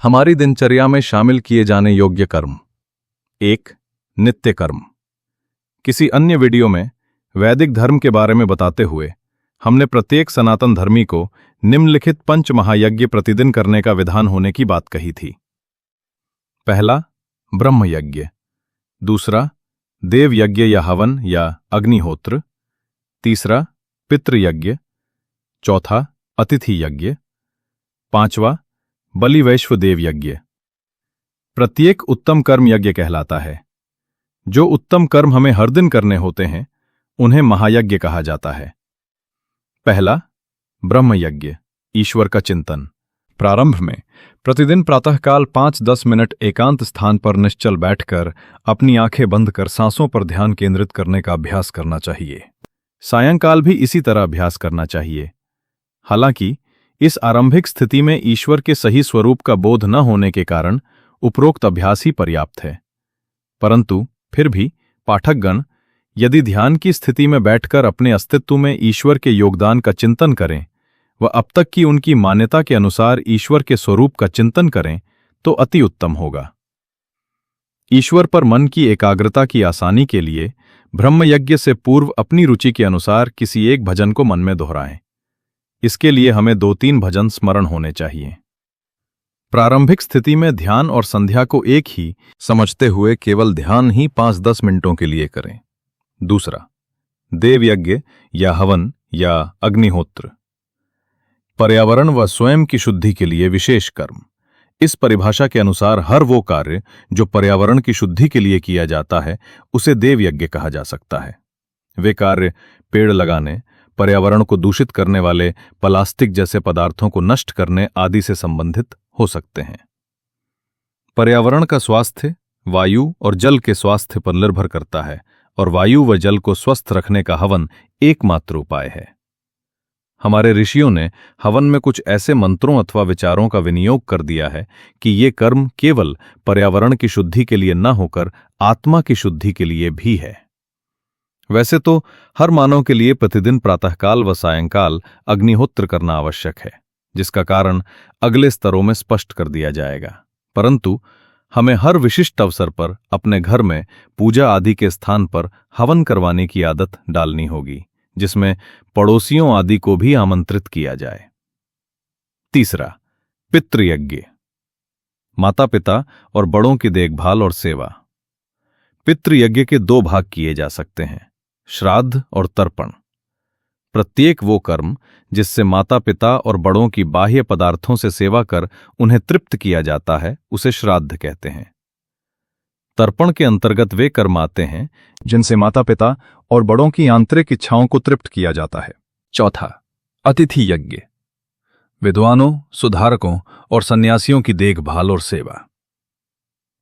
हमारी दिनचर्या में शामिल किए जाने योग्य कर्म। 1. नित्य कर्म। किसी अन्य वीडियो में वैदिक धर्म के बारे में बताते हुए हमने प्रत्येक सनातन धर्मी को निम्नलिखित 5 महायज्ञ प्रतिदिन करने का विधान होने की बात कही थी। पहला, ब्रह्म यज्ञ। दूसरा, देव यज्ञ या हवन या अग्निहोत्र। तीसरा, पितृयज्ञ। चौथा, अतिथि यज्ञ। पांचवा, बलि वैश्व देव यज्ञ। प्रत्येक उत्तम कर्म यज्ञ कहलाता है। जो उत्तम कर्म हमें हर दिन करने होते हैं उन्हें महायज्ञ कहा जाता है। पहला, ब्रह्म यज्ञ, ईश्वर का चिंतन। प्रारंभ में प्रतिदिन प्रातःकाल 5-10 मिनट एकांत स्थान पर निश्चल बैठकर अपनी आंखें बंद कर सांसों पर ध्यान केंद्रित करने का अभ्यास करना चाहिए। सायंकाल भी इसी तरह अभ्यास करना चाहिए। हालांकि इस आरंभिक स्थिति में ईश्वर के सही स्वरूप का बोध न होने के कारण उपरोक्त अभ्यास ही पर्याप्त है, परंतु फिर भी पाठकगण यदि ध्यान की स्थिति में बैठकर अपने अस्तित्व में ईश्वर के योगदान का चिंतन करें व अब तक की उनकी मान्यता के अनुसार ईश्वर के स्वरूप का चिंतन करें तो अति उत्तम होगा। ईश्वर पर मन की एकाग्रता की आसानी के लिए ब्रह्म यज्ञ से पूर्व अपनी रुचि के अनुसार किसी एक भजन को मन में दोहराएं। इसके लिए हमें 2-3 भजन स्मरण होने चाहिए। प्रारंभिक स्थिति में ध्यान और संध्या को एक ही समझते हुए केवल ध्यान ही 5-10 मिनटों के लिए करें। दूसरा, देव यज्ञ या हवन या अग्निहोत्र। पर्यावरण व स्वयं की शुद्धि के लिए विशेष कर्म। इस परिभाषा के अनुसार हर वो कार्य जो पर्यावरण की शुद्धि के लिए किया जाता है उसे देव यज्ञ कहा जा सकता है। वे कार्य पेड़ लगाने, पर्यावरण को दूषित करने वाले प्लास्टिक जैसे पदार्थों को नष्ट करने आदि से संबंधित हो सकते हैं। पर्यावरण का स्वास्थ्य वायु और जल के स्वास्थ्य पर निर्भर करता है और वायु व जल को स्वस्थ रखने का हवन एकमात्र उपाय है। हमारे ऋषियों ने हवन में कुछ ऐसे मंत्रों अथवा विचारों का विनियोग कर दिया है कि ये कर्म केवल पर्यावरण की शुद्धि के लिए न होकर आत्मा की शुद्धि के लिए भी है। वैसे तो हर मानव के लिए प्रतिदिन प्रातःकाल व सायंकाल अग्निहोत्र करना आवश्यक है, जिसका कारण अगले स्तरों में स्पष्ट कर दिया जाएगा, परंतु हमें हर विशिष्ट अवसर पर अपने घर में पूजा आदि के स्थान पर हवन करवाने की आदत डालनी होगी, जिसमें पड़ोसियों आदि को भी आमंत्रित किया जाए। तीसरा, पितृयज्ञ, माता पिता और बड़ों की देखभाल और सेवा। पितृयज्ञ के 2 भाग किए जा सकते हैं, श्राद्ध और तर्पण। प्रत्येक वो कर्म जिससे माता पिता और बड़ों की बाह्य पदार्थों से सेवा कर उन्हें तृप्त किया जाता है उसे श्राद्ध कहते हैं। तर्पण के अंतर्गत वे कर्म आते हैं जिनसे माता पिता और बड़ों की आंतरिक इच्छाओं को तृप्त किया जाता है। चौथा, अतिथि यज्ञ, विद्वानों, सुधारकों और सन्यासियों की देखभाल और सेवा।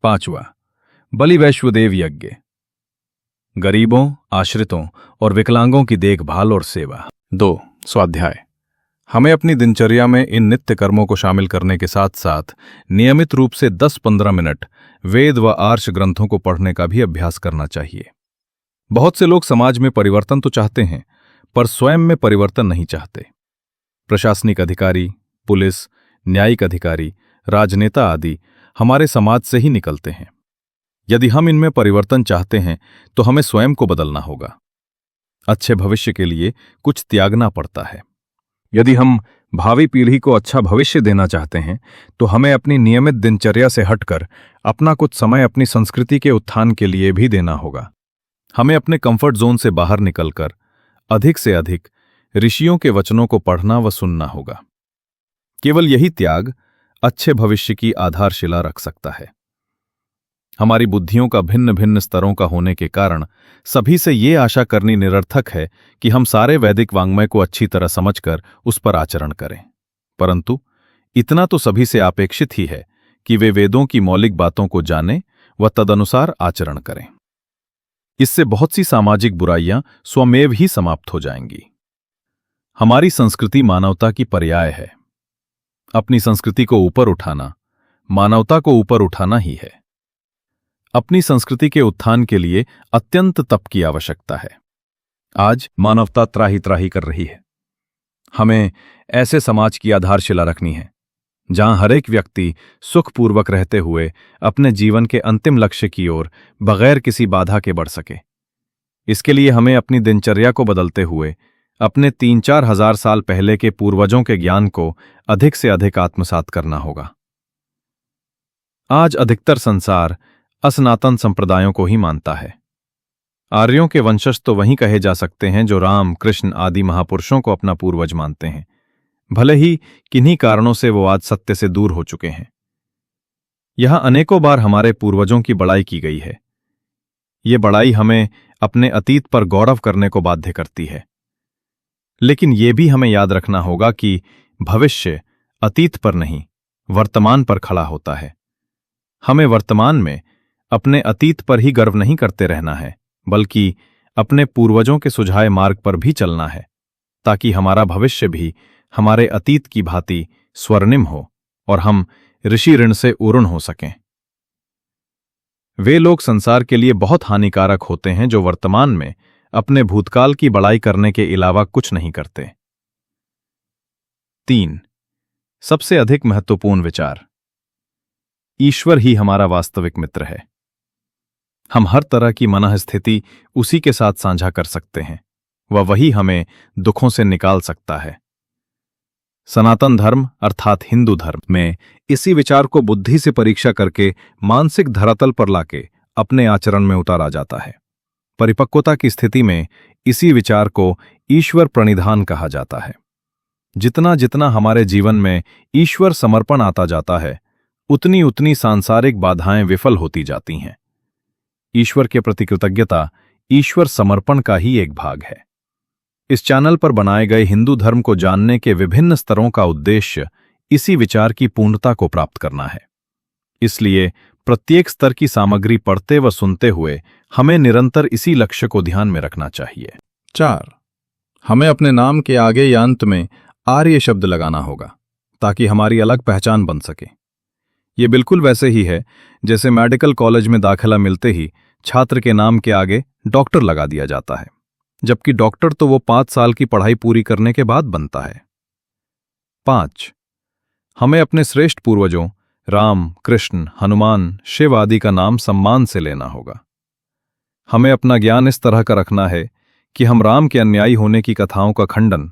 पांचवा, बलि वैश्वदेव यज्ञ, गरीबों, आश्रितों और विकलांगों की देखभाल और सेवा। 2. स्वाध्याय। हमें अपनी दिनचर्या में इन नित्य कर्मों को शामिल करने के साथ साथ नियमित रूप से 10-15 मिनट वेद व आर्ष ग्रंथों को पढ़ने का भी अभ्यास करना चाहिए। बहुत से लोग समाज में परिवर्तन तो चाहते हैं, पर स्वयं में परिवर्तन नहीं चाहते। प्रशासनिक अधिकारी, पुलिस, न्यायिक अधिकारी, राजनेता आदि हमारे समाज से ही निकलते हैं। यदि हम इनमें परिवर्तन चाहते हैं तो हमें स्वयं को बदलना होगा। अच्छे भविष्य के लिए कुछ त्यागना पड़ता है। यदि हम भावी पीढ़ी को अच्छा भविष्य देना चाहते हैं तो हमें अपनी नियमित दिनचर्या से हटकर अपना कुछ समय अपनी संस्कृति के उत्थान के लिए भी देना होगा। हमें अपने कंफर्ट जोन से बाहर निकलकर अधिक से अधिक ऋषियों के वचनों को पढ़ना व सुनना होगा। केवल यही त्याग अच्छे भविष्य की आधारशिला रख सकता है। हमारी बुद्धियों का भिन्न भिन्न स्तरों का होने के कारण सभी से ये आशा करनी निरर्थक है कि हम सारे वैदिक वाङ्मय को अच्छी तरह समझकर उस पर आचरण करें, परंतु इतना तो सभी से अपेक्षित ही है कि वे वेदों की मौलिक बातों को जानें व तदनुसार आचरण करें। इससे बहुत सी सामाजिक बुराइयां स्वमेव ही समाप्त हो जाएंगी। हमारी संस्कृति मानवता की पर्याय है। अपनी संस्कृति को ऊपर उठाना मानवता को ऊपर उठाना ही है। अपनी संस्कृति के उत्थान के लिए अत्यंत तप की आवश्यकता है। आज मानवता त्राही त्राही कर रही है। हमें ऐसे समाज की आधारशिला रखनी है जहां हर एक व्यक्ति सुखपूर्वक रहते हुए अपने जीवन के अंतिम लक्ष्य की ओर बगैर किसी बाधा के बढ़ सके। इसके लिए हमें अपनी दिनचर्या को बदलते हुए अपने 3-4 हजार साल पहले के पूर्वजों के ज्ञान को अधिक से अधिक आत्मसात करना होगा। आज अधिकतर संसार असनातन संप्रदायों को ही मानता है। आर्यों के वंशज तो वहीं कहे जा सकते हैं जो राम, कृष्ण आदि महापुरुषों को अपना पूर्वज मानते हैं, भले ही किन्हीं कारणों से वो आज सत्य से दूर हो चुके हैं। यहां अनेकों बार हमारे पूर्वजों की बड़ाई की गई है। ये बड़ाई हमें अपने अतीत पर गौरव करने को बाध्य करती है, लेकिन ये भी हमें याद रखना होगा कि भविष्य अतीत पर नहीं, वर्तमान पर खड़ा होता है। हमें वर्तमान में अपने अतीत पर ही गर्व नहीं करते रहना है, बल्कि अपने पूर्वजों के सुझाए मार्ग पर भी चलना है, ताकि हमारा भविष्य भी हमारे अतीत की भांति स्वर्णिम हो और हम ऋषि ऋण से उऋण हो सकें। वे लोग संसार के लिए बहुत हानिकारक होते हैं जो वर्तमान में अपने भूतकाल की बड़ाई करने के अलावा कुछ नहीं करते। 3. सबसे अधिक महत्वपूर्ण विचार। ईश्वर ही हमारा वास्तविक मित्र है। हम हर तरह की मनःस्थिति उसी के साथ साझा कर सकते हैं, वही हमें दुखों से निकाल सकता है। सनातन धर्म अर्थात हिंदू धर्म में इसी विचार को बुद्धि से परीक्षा करके मानसिक धरातल पर लाके अपने आचरण में उतारा जाता है। परिपक्वता की स्थिति में इसी विचार को ईश्वर प्रणिधान कहा जाता है। जितना जितना हमारे जीवन में ईश्वर समर्पण आता जाता है, उतनी उतनी सांसारिक बाधाएं विफल होती जाती हैं। ईश्वर के प्रति कृतज्ञता ईश्वर समर्पण का ही एक भाग है। इस चैनल पर बनाए गए हिंदू धर्म को जानने के विभिन्न स्तरों का उद्देश्य इसी विचार की पूर्णता को प्राप्त करना है। इसलिए प्रत्येक स्तर की सामग्री पढ़ते व सुनते हुए हमें निरंतर इसी लक्ष्य को ध्यान में रखना चाहिए। 4. हमें अपने नाम के आगे या अंत में आर्य शब्द लगाना होगा, ताकि हमारी अलग पहचान बन सके। ये बिल्कुल वैसे ही है जैसे मेडिकल कॉलेज में दाखिला मिलते ही छात्र के नाम के आगे डॉक्टर लगा दिया जाता है, जबकि डॉक्टर तो वो 5 साल की पढ़ाई पूरी करने के बाद बनता है। 5. हमें अपने श्रेष्ठ पूर्वजों राम, कृष्ण, हनुमान, शिव आदि का नाम सम्मान से लेना होगा। हमें अपना ज्ञान इस तरह का रखना है कि हम राम के अन्यायी होने की कथाओं का खंडन,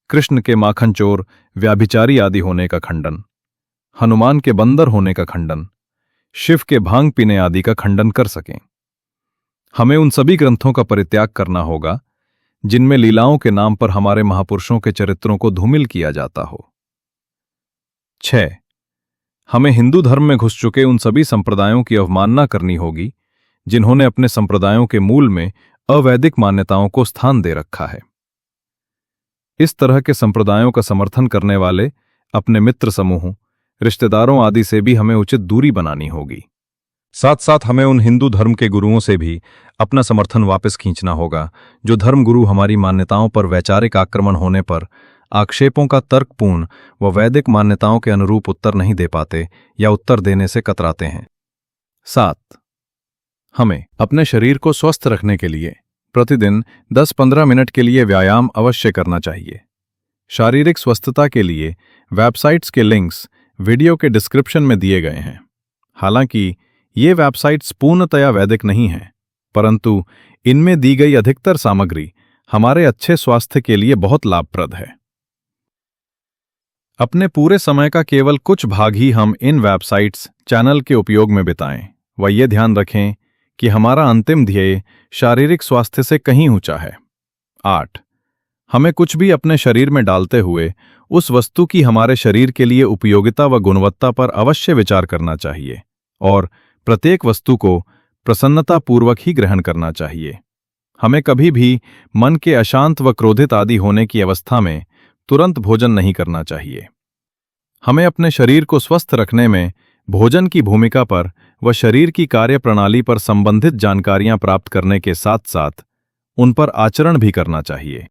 कृष्ण के माखन चोर, व्याभिचारी आदि होने का खंडन, हनुमान के बंदर होने का खंडन, शिव के भांग पीने आदि का खंडन कर सकें। हमें उन सभी ग्रंथों का परित्याग करना होगा जिनमें लीलाओं के नाम पर हमारे महापुरुषों के चरित्रों को धूमिल किया जाता हो। 6. हमें हिंदू धर्म में घुस चुके उन सभी संप्रदायों की अवमानना करनी होगी जिन्होंने अपने संप्रदायों के मूल में अवैदिक मान्यताओं को स्थान दे रखा है। इस तरह के संप्रदायों का समर्थन करने वाले अपने मित्र समूहों, रिश्तेदारों आदि से भी हमें उचित दूरी बनानी होगी। साथ साथ हमें उन हिंदू धर्म के गुरुओं से भी अपना समर्थन वापस खींचना होगा जो धर्मगुरु हमारी मान्यताओं पर वैचारिक आक्रमण होने पर आक्षेपों का तर्कपूर्ण व वैदिक मान्यताओं के अनुरूप उत्तर नहीं दे पाते या उत्तर देने से कतराते हैं। 7. हमें अपने शरीर को स्वस्थ रखने के लिए प्रतिदिन 10-15 मिनट के लिए व्यायाम अवश्य करना चाहिए। शारीरिक स्वस्थता के लिए वेबसाइट्स के लिंक्स वीडियो के डिस्क्रिप्शन में दिए गए हैं। हालांकि ये वेबसाइट्स पूर्णतया वैदिक नहीं हैं, परंतु इनमें दी गई अधिकतर सामग्री हमारे अच्छे स्वास्थ्य के लिए बहुत लाभप्रद है। अपने पूरे समय का केवल कुछ भाग ही हम इन वेबसाइट्स चैनल के उपयोग में बिताएं व ये ध्यान रखें कि हमारा अंतिम ध्येय शारीरिक स्वास्थ्य से कहीं ऊंचा है। 8. हमें कुछ भी अपने शरीर में डालते हुए उस वस्तु की हमारे शरीर के लिए उपयोगिता व गुणवत्ता पर अवश्य विचार करना चाहिए और प्रत्येक वस्तु को प्रसन्नतापूर्वक ही ग्रहण करना चाहिए। हमें कभी भी मन के अशांत व क्रोधित आदि होने की अवस्था में तुरंत भोजन नहीं करना चाहिए। हमें अपने शरीर को स्वस्थ रखने में भोजन की भूमिका पर व शरीर की कार्यप्रणाली पर संबंधित जानकारियां प्राप्त करने के साथ साथ उन पर आचरण भी करना चाहिए।